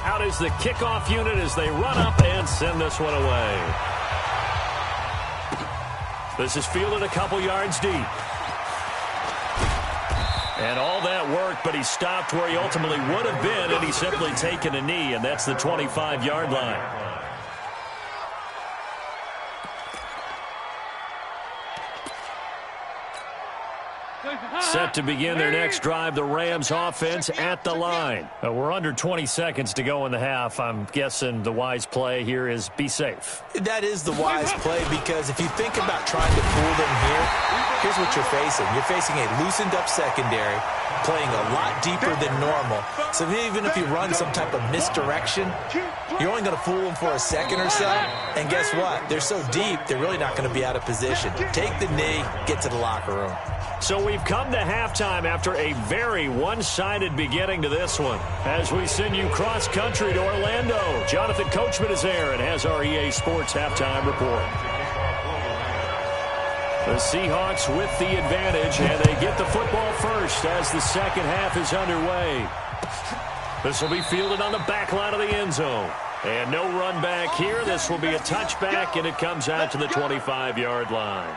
Out is the kickoff unit as they run up and send this one away. This is fielded a couple yards deep. And all that work, but he stopped where he ultimately would have been, and he's simply taken a knee, and that's the 25-yard line. Set to begin their next drive, the Rams offense at the line. We're under 20 seconds to go in the half. I'm guessing the wise play here is be safe. That is the wise play, because if you think about trying to fool them here, here's what you're facing. You're facing a loosened up secondary, playing a lot deeper than normal. So even if you run some type of misdirection, you're only going to fool them for a second or so. And guess what? They're so deep, they're really not going to be out of position. Take the knee, get to the locker room. So we've come to halftime after a very one-sided beginning to this one. As we send you cross-country to Orlando, Jonathan Coachman is there and has our EA Sports halftime report. The Seahawks with the advantage, and they get the football first as the second half is underway. This will be fielded on the back line of the end zone. And no run back here. This will be a touchback, and it comes out to the 25-yard line.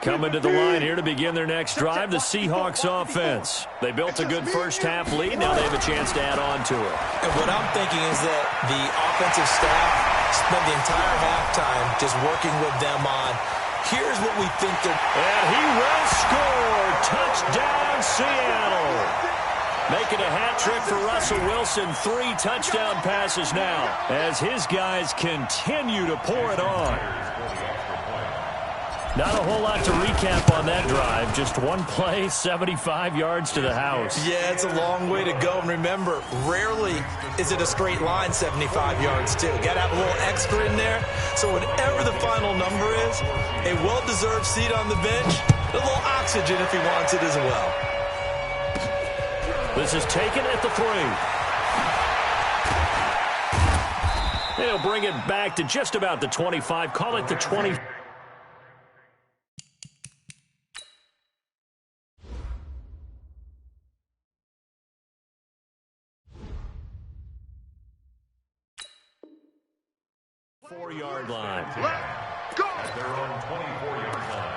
Coming to the line here to begin their next drive, the Seahawks offense. They built a good first-half lead. Now they have a chance to add on to it. And what I'm thinking is that the offensive staff spent the entire halftime just working with them on, here's what we think they're... And he will score. Touchdown, Seattle. Making a hat trick for Russell Wilson. 3 touchdown passes now as his guys continue to pour it on. Not a whole lot to recap on that drive. Just one play, 75 yards to the house. Yeah, it's a long way to go. And remember, rarely is it a straight line 75 yards, too. Got to have a little extra in there. So whatever the final number is, a well-deserved seat on the bench, a little oxygen if he wants it as well. This is taken at the 3. They'll bring it back to just about the 25. Call it the 20. Four-yard line. Let's go! At their own 24-yard line.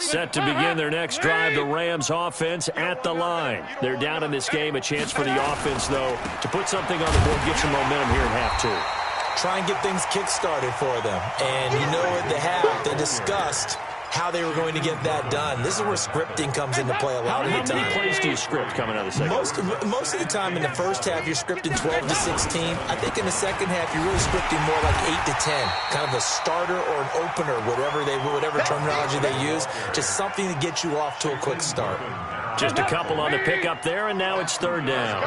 Set to begin their next drive, the Rams offense at the line. They're down in this game. A chance for the offense, though, to put something on the board, get some momentum here in half 2. Try and get things kick-started for them. And you know at the half, they discussed how they were going to get that done. This is where scripting comes into play a lot of the time. How many plays do you script coming out of the second? Most of the time in the first half, you're scripting 12 to 16. I think in the second half, you're really scripting more like 8 to 10. Kind of a starter or an opener, whatever terminology they use. Just something to get you off to a quick start. Just a couple on the pickup there, and now it's third down.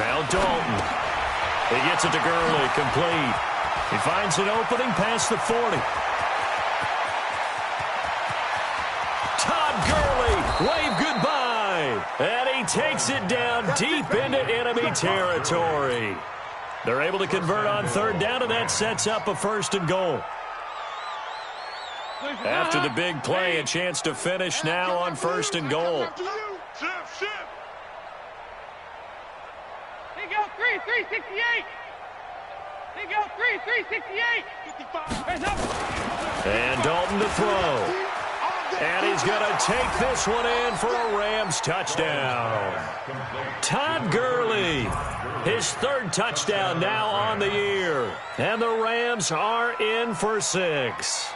Now Dalton. He gets it to Gurley, complete. He finds an opening past the 40. Todd Gurley, wave goodbye. And he takes it down deep into enemy territory. They're able to convert on third down, and that sets up a 1st and goal. After the big play, a chance to finish now on 1st and goal. They go 368. They go 368. And Dalton to throw. And he's going to take this one in for a Rams touchdown. Todd Gurley, his 3rd touchdown now on the year. And the Rams are in for 6.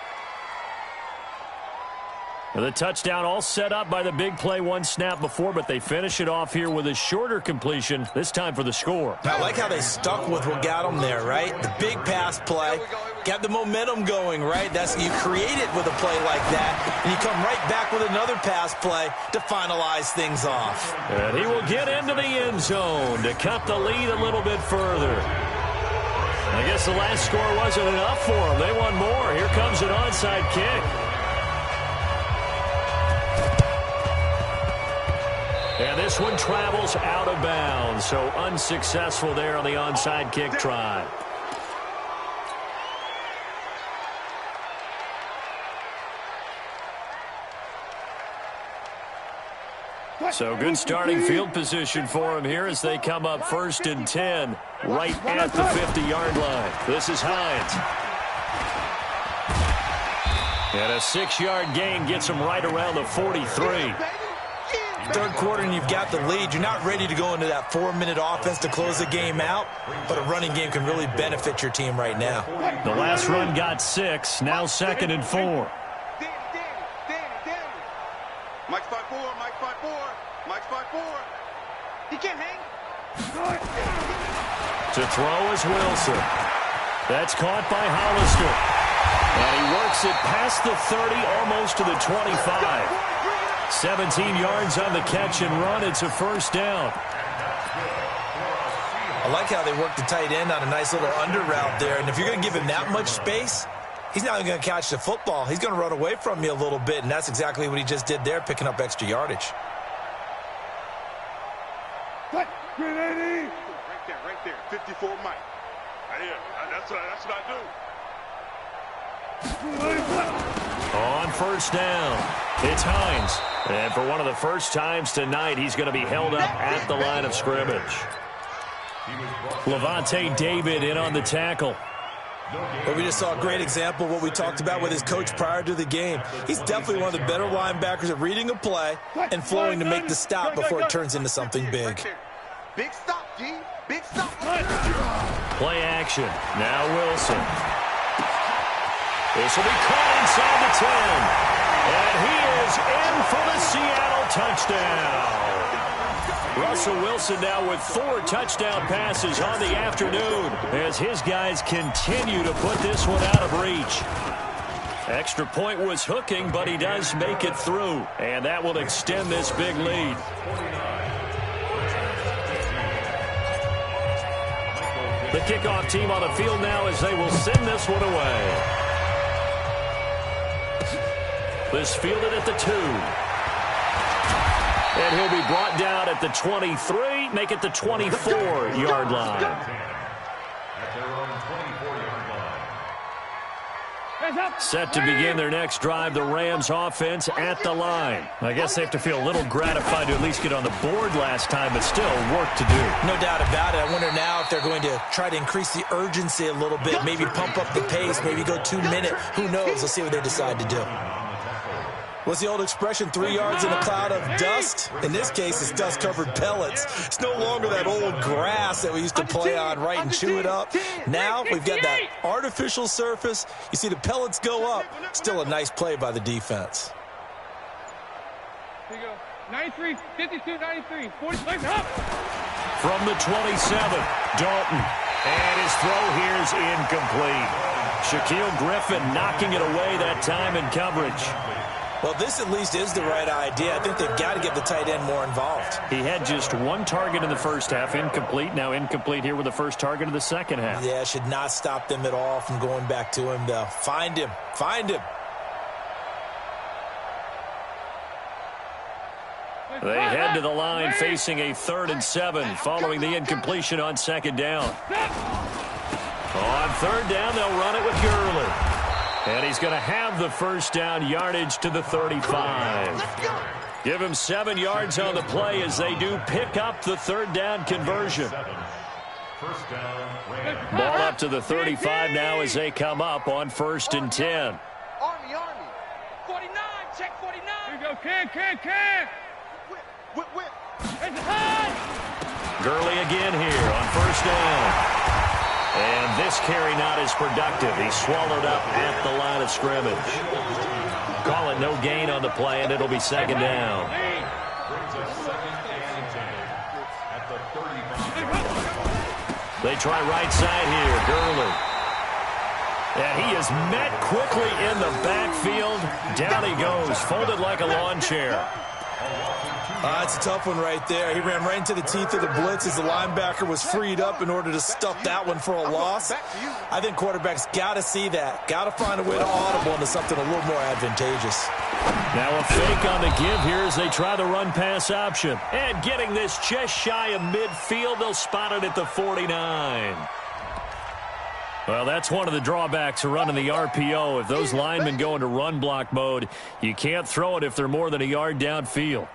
The touchdown all set up by the big play one snap before, but they finish it off here with a shorter completion, this time for the score. I like how they stuck with what got them there, right? The big pass play, got the momentum going, right? You create it with a play like that, and you come right back with another pass play to finalize things off. And he will get into the end zone to cut the lead a little bit further. I guess the last score wasn't enough for them. They want more. Here comes an onside kick. And this one travels out of bounds, so unsuccessful there on the onside kick try. So good starting field position for him here as they come up 1st and 10, right at the 50-yard line. This is Hines. And a 6-yard gain gets him right around the 43. Third quarter and you've got the lead. You're not ready to go into that 4-minute offense to close the game out, but a running game can really benefit your team right now. The last run got 6, now 2nd and 4. Mike's 5-4, Mike's 5-4, Mike's 5-4. He can't hang. To throw is Wilson. That's caught by Hollister. And he works it past the 30, almost to the 25. 17 yards on the catch and run. It's a first down. I like how they work the tight end on a nice little under route there. And if you're going to give him that much space, he's not even going to catch the football. He's going to run away from you a little bit, and that's exactly what he just did there, picking up extra yardage. Right there, 54 Mike. Right here. That's what I do. On first down, it's Hines. And for one of the first times tonight, he's going to be held up at the line of scrimmage. Levante David in on the tackle. Well, we just saw a great example of what we talked about with his coach prior to the game. He's definitely one of the better linebackers at reading a play and flowing to make the stop before it turns into something big. Big stop, G. Big stop. Play action. Now Wilson. This will be caught inside the 10. And he is in for the Seattle touchdown. Russell Wilson now with 4 touchdown passes on the afternoon as his guys continue to put this one out of reach. Extra point was hooking, but he does make it through, and that will extend this big lead. The kickoff team on the field now as they will send this one away. This fielded at the 2. And he'll be brought down at the 23, make it the 24-yard line. Set to begin their next drive, the Rams offense at the line. I guess they have to feel a little gratified to at least get on the board last time, but still work to do. No doubt about it. I wonder now if they're going to try to increase the urgency a little bit, maybe pump up the pace, maybe go 2-minute. Who knows? Let's see what they decide to do. What's the old expression, 3 yards in a cloud of dust? In this case, it's dust-covered pellets. It's no longer that old grass that we used to play on, right, and chew it up. Now we've got that artificial surface. You see the pellets go up. Still a nice play by the defense. Here you go. 93, 52, 93, 45, up. From the 27, Dalton. And his throw here is incomplete. Shaquille Griffin knocking it away that time in coverage. Well, this at least is the right idea. I think they've got to get the tight end more involved. He had just 1 target in the first half, incomplete. Now incomplete here with the first target of the second half. Yeah, should not stop them at all from going back to him, though. Find him. Find him. They head to the line facing a 3rd and 7 following the incompletion on 2nd down. On 3rd down, they'll run it with Gurley. And he's going to have the first down, yardage to the 35. Give him 7 yards on the play as they do pick up the 3rd down conversion. Ball up to the 35 now as they come up on 1st and 10. Army. 49, check 49. Here we go, can. Whip. It's high. Gurley again here on 1st down. And this carry not as productive. He's swallowed up at the line of scrimmage. call it no gain on the play, and it'll be second down. Brings a second and 10 at the 35. They try right side here. Gurley. And he is met quickly in the backfield. Down he goes, folded like a lawn chair. That's a tough one right there. He ran right into the teeth of the blitz as the linebacker was freed up in order to stuff that one for a loss. I think quarterbacks got to see that. Got to find a way to audible into something a little more advantageous. Now a fake on the give here as they try the run-pass option. And getting this just shy of midfield, they'll spot it at the 49. Well, that's one of the drawbacks of running the RPO. If those linemen go into run block mode, you can't throw it if they're more than a yard downfield.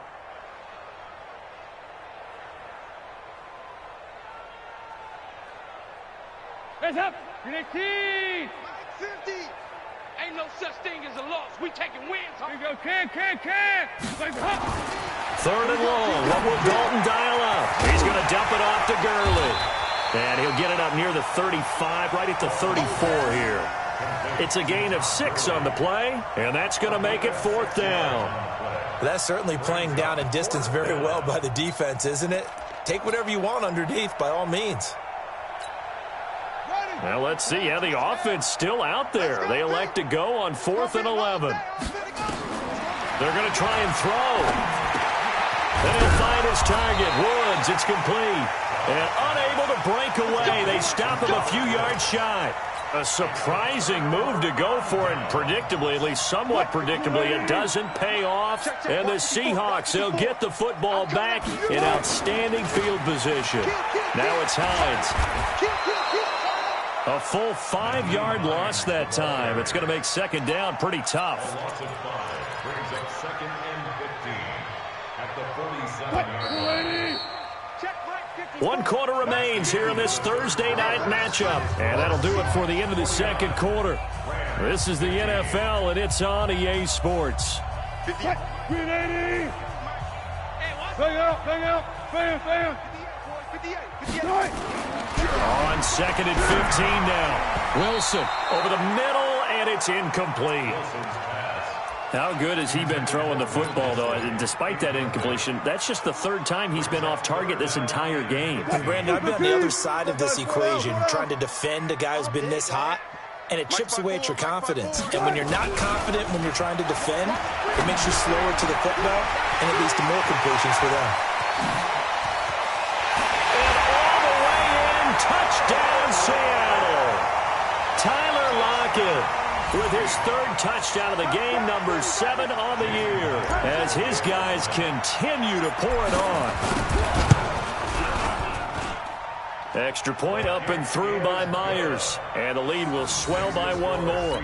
Hands up! Get a key! 50! Ain't no such thing as a loss. We taking wins. Here you go, can. Third and long. What will Dalton dial up? He's going to dump it off to Gurley. And he'll get it up near the 35, right at the 34 here. It's a gain of 6 on the play, and that's going to make it 4th down. That's certainly playing down in distance very well by the defense, isn't it? Take whatever you want underneath, by all means. Well, let's see how the offense still out there. They elect to go on 4th and 11. They're going to try and throw. Then he'll find his target. Woods, it's complete. And unable to break away. They stop him a few yards shy. A surprising move to go for it. Predictably, at least somewhat predictably, it doesn't pay off. And the Seahawks, they'll get the football back in outstanding field position. Now it's Hines. A full 5-yard loss that time. It's going to make second down pretty tough. Loss of 5 brings up second and 15 at the 47-yard line. 1 quarter remains here in this Thursday night matchup. And that'll do it for the end of the second quarter. This is the NFL, and it's on EA Sports. Bang out. On second and 15 now. Wilson over the middle, and it's incomplete. How good has he been throwing the football, though? And despite that incompletion, that's just the 3rd time he's been off target this entire game. And Brandon, I've been on the other side of this equation, trying to defend a guy who's been this hot, and it chips away at your confidence. And when you're not confident when you're trying to defend, it makes you slower to the football, and it leads to more completions for them. Touchdown, Seattle. Tyler Lockett with his 3rd touchdown of the game, number 7 on the year, as his guys continue to pour it on. Extra point up and through by Myers, and the lead will swell by 1 more.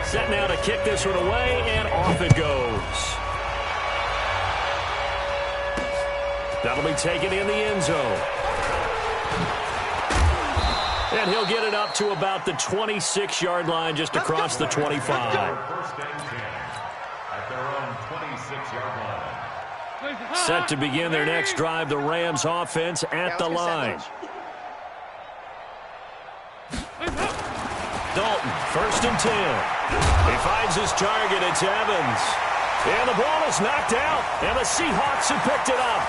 Set now to kick this one away, and off it goes. That'll be taken in the end zone. And he'll get it up to about the 26-yard line, just across the 25. First and 10 at their own 26-yard line. Set to begin their next drive, the Rams offense at the line. Dalton, 1st and 10. He finds his target, it's Evans. And the ball is knocked out, and the Seahawks have picked it up.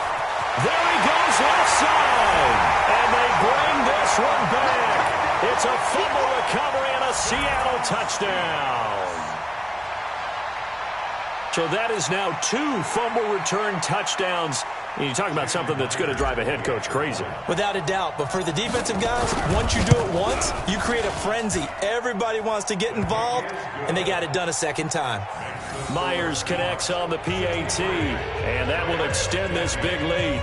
There he goes, left side. And they bring this one back. It's a fumble recovery and a Seattle touchdown. So that is now 2 fumble return touchdowns. And you talk about something that's going to drive a head coach crazy. Without a doubt. But for the defensive guys, once you do it once, you create a frenzy. Everybody wants to get involved, and they got it done a second time. Myers connects on the PAT, and that will extend this big lead.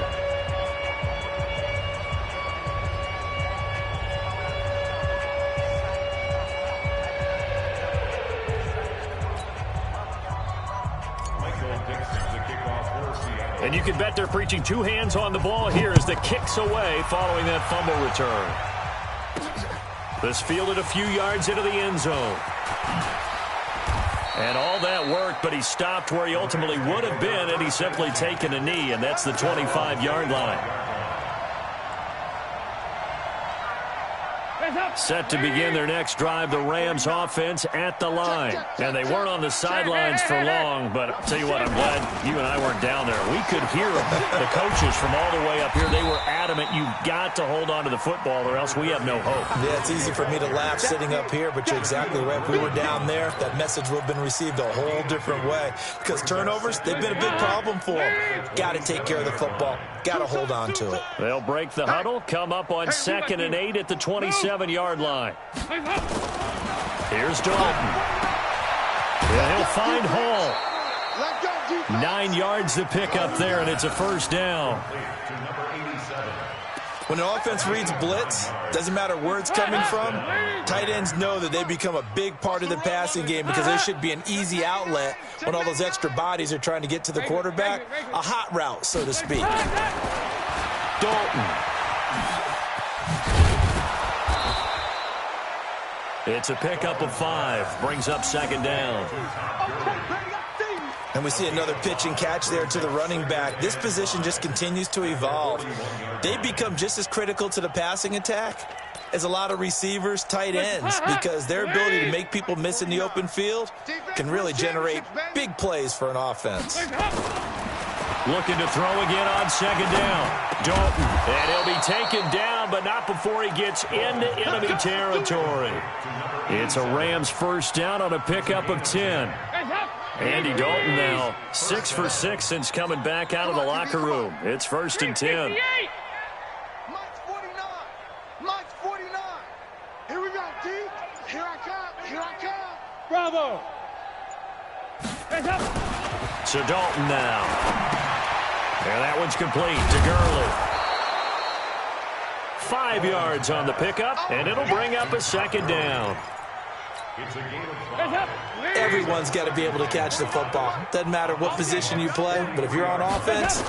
And you can bet they're preaching 2 hands on the ball here as the kick's away following that fumble return. This fielded a few yards into the end zone. And all that worked, but he stopped where he ultimately would have been had he simply taken a knee, and that's the 25-yard line. Set to begin their next drive, the Rams offense at the line. And they weren't on the sidelines for long, but I'll tell you what, I'm glad you and I weren't down there. We could hear the coaches from all the way up here. They were adamant, you've got to hold on to the football or else we have no hope. Yeah, it's easy for me to laugh sitting up here, but you're exactly right. If we were down there, that message would have been received a whole different way. Because turnovers, they've been a big problem for them. Got to take care of the football. Got to hold on to it. They'll break the huddle, come up on 2nd and 8 at the 27-yard line. Here's Dalton. And he'll find Hall. 9 yards to pick up there, and it's a first down. When an offense reads blitz, doesn't matter where it's coming from, tight ends know that they become a big part of the passing game because there should be an easy outlet when all those extra bodies are trying to get to the quarterback. A hot route, so to speak. Dalton. It's a pickup of 5. Brings up 2nd down. And we see another pitch and catch there to the running back. This position just continues to evolve. They become just as critical to the passing attack as a lot of receivers, tight ends, because their ability to make people miss in the open field can really generate big plays for an offense. Looking to throw again on 2nd down. Dalton. And he'll be taken down, but not before he gets into enemy territory. It's a Rams first down on a pickup of 10. Andy Dalton now 6 for 6 since coming back out of the locker room. It's 1st and 10. Mike's 49. Mike's 49. Here we go, D. Here I come. Here I come. Bravo. So Dalton now. And that one's complete to Gurley. 5 yards on the pickup, and it'll bring up a 2nd down. Everyone's got to be able to catch the football. Doesn't matter what position you play, but if you're on offense,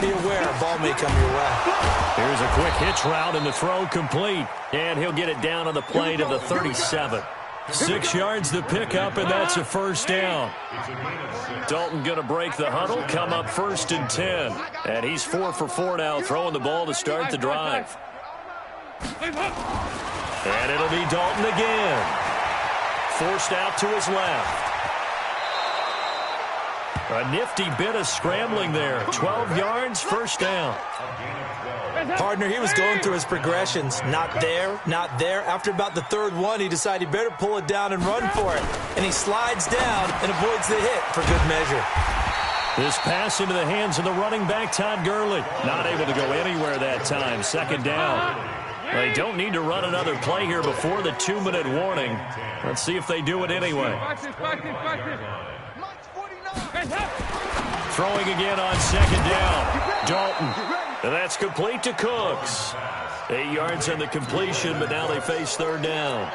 be aware a ball may come your way. Here's a quick hitch route, and the throw complete. And he'll get it down on the play to the 37. 6 yards the pickup, and that's a first down. Dalton going to break the huddle, come up 1st and 10. And he's 4 for 4 now, throwing the ball to start the drive. And it'll be Dalton again. Forced out to his left. A nifty bit of scrambling there. 12 yards, first down. Partner, he was going through his progressions. Not there, not there. After about the 3rd one, he decided he better pull it down and run for it. And he slides down and avoids the hit for good measure. This pass into the hands of the running back, Todd Gurley. Not able to go anywhere that time. 2nd down. They don't need to run another play here before the 2-minute warning. Let's see if they do it anyway. Throwing again on 2nd down. Dalton. And that's complete to Cooks. 8 yards on the completion, but now they face 3rd down.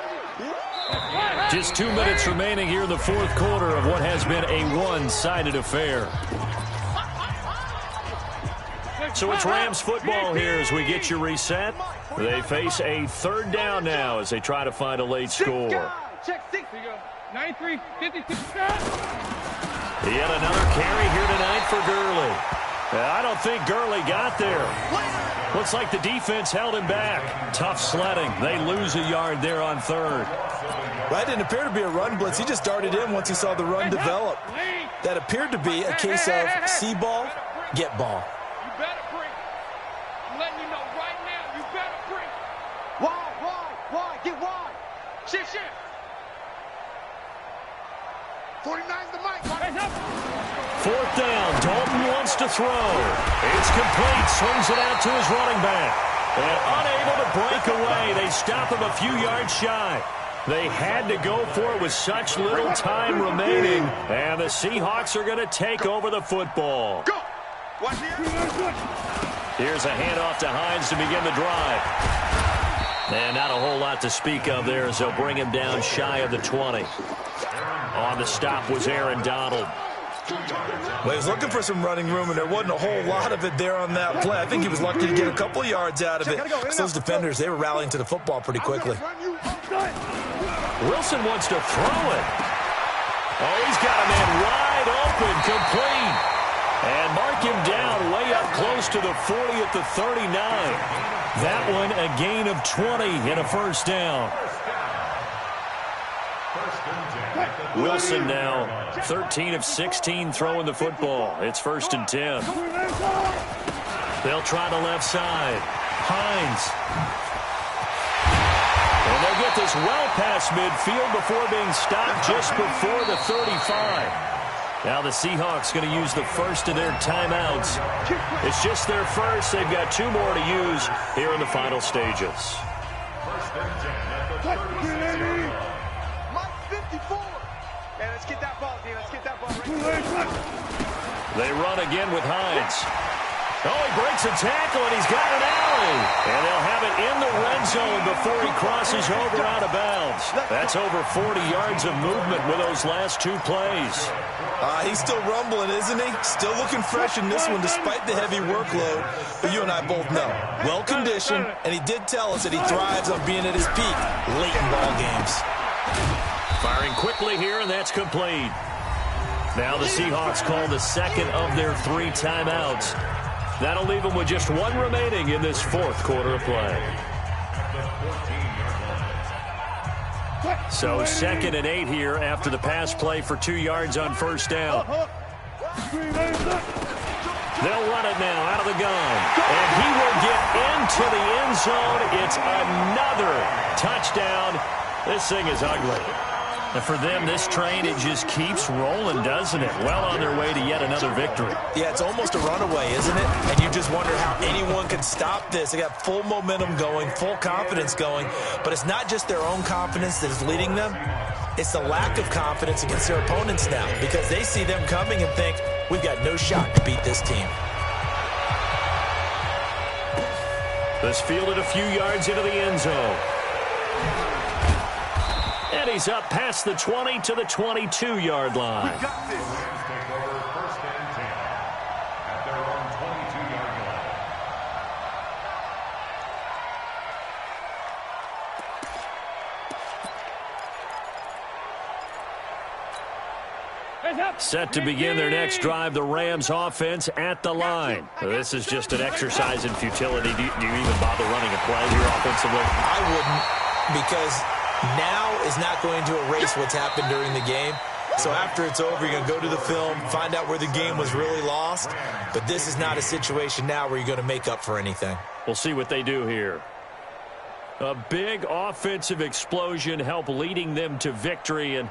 Just 2 minutes remaining here in the 4th quarter of what has been a one-sided affair. So it's Rams football here as we get you reset. They face a 3rd down now as they try to find a late score. Check 6. 93, 56. Yet another carry here tonight for Gurley. I don't think Gurley got there. Looks like the defense held him back. Tough sledding. They lose a yard there on 3rd. That didn't appear to be a run blitz. He just darted in once he saw the run develop. That appeared to be a case of see ball, get ball. You better bring. I'm letting you know right now, you better bring. Wide, get wide. Shift. 49's the mic. 4th down. Dalton wants to throw. It's complete. Swings it out to his running back. And unable to break away. They stop him a few yards shy. They had to go for it with such little time remaining. And the Seahawks are going to take over the football. Go. Watch here. Here's a handoff to Hines to begin the drive. And not a whole lot to speak of there as they'll bring him down shy of the 20. On the stop was Aaron Donald. Well, he was looking for some running room, and there wasn't a whole lot of it there on that play. I think he was lucky to get a couple yards out of it. Those defenders, they were rallying to the football pretty quickly. Wilson wants to throw it. Oh, he's got a man wide open, complete. And mark him down way up close to the 40 at the 39. That one a gain of 20 and a first down. Wilson now 13 of 16 throwing the football. It's 1st and 10. They'll try the left side. Hines. And they'll get this well past midfield before being stopped just before the 35. Now the Seahawks going to use the first of their timeouts. It's just their first. They've got 2 more to use here in the final stages. 1st and 10 at the 36-yard line. Let's get that ball, D. Let's get that ball right. They run again with Hines. Oh, he breaks a tackle, and he's got an alley. And they'll have it in the red zone before he crosses over out of bounds. That's over 40 yards of movement with those last 2 plays. He's still rumbling, isn't he? Still looking fresh in this one despite the heavy workload. But you and I both know, well-conditioned, and he did tell us that he thrives on being at his peak late in ball games. Firing quickly here, and that's complete. Now the Seahawks call the second of their 3 timeouts. That'll leave them with just 1 remaining in this 4th quarter of play. So 2nd and 8 here after the pass play for 2 yards on first down. They'll run it now out of the gun. And he will get into the end zone. It's another touchdown. This thing is ugly. And for them, this train, it just keeps rolling, doesn't it? Well on their way to yet another victory. Yeah, it's almost a runaway, isn't it? And you just wonder how anyone can stop this. They got full momentum going, full confidence going. But it's not just their own confidence that is leading them. It's the lack of confidence against their opponents now because they see them coming and think, we've got no shot to beat this team. This fielded a few yards into the end zone. And he's up past the 20 to the 22-yard line. Rams take over 1st and 10 at their own 22-yard line. Set to begin their next drive, the Rams offense at the line. This is just an exercise in futility. Do you even bother running a play here offensively? I wouldn't, because now is not going to erase what's happened during the game. So after it's over, you're going to go to the film, find out where the game was really lost. But this is not a situation now where you're going to make up for anything. We'll see what they do here. A big offensive explosion help leading them to victory. And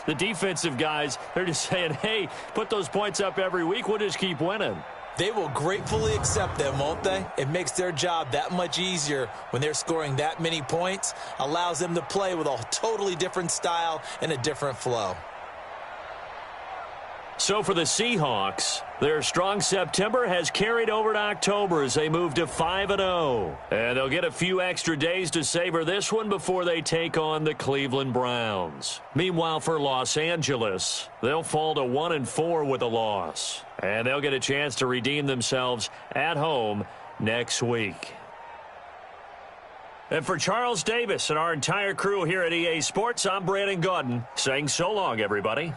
the defensive guys, they're just saying, hey, put those points up every week. We'll just keep winning. They will gratefully accept them, won't they? It makes their job that much easier when they're scoring that many points. Allows them to play with a totally different style and a different flow. So for the Seahawks, their strong September has carried over to October as they move to 5-0. And they'll get a few extra days to savor this one before they take on the Cleveland Browns. Meanwhile, for Los Angeles, they'll fall to 1-4 with a loss. And they'll get a chance to redeem themselves at home next week. And for Charles Davis and our entire crew here at EA Sports, I'm Brandon Gaudin saying so long, everybody.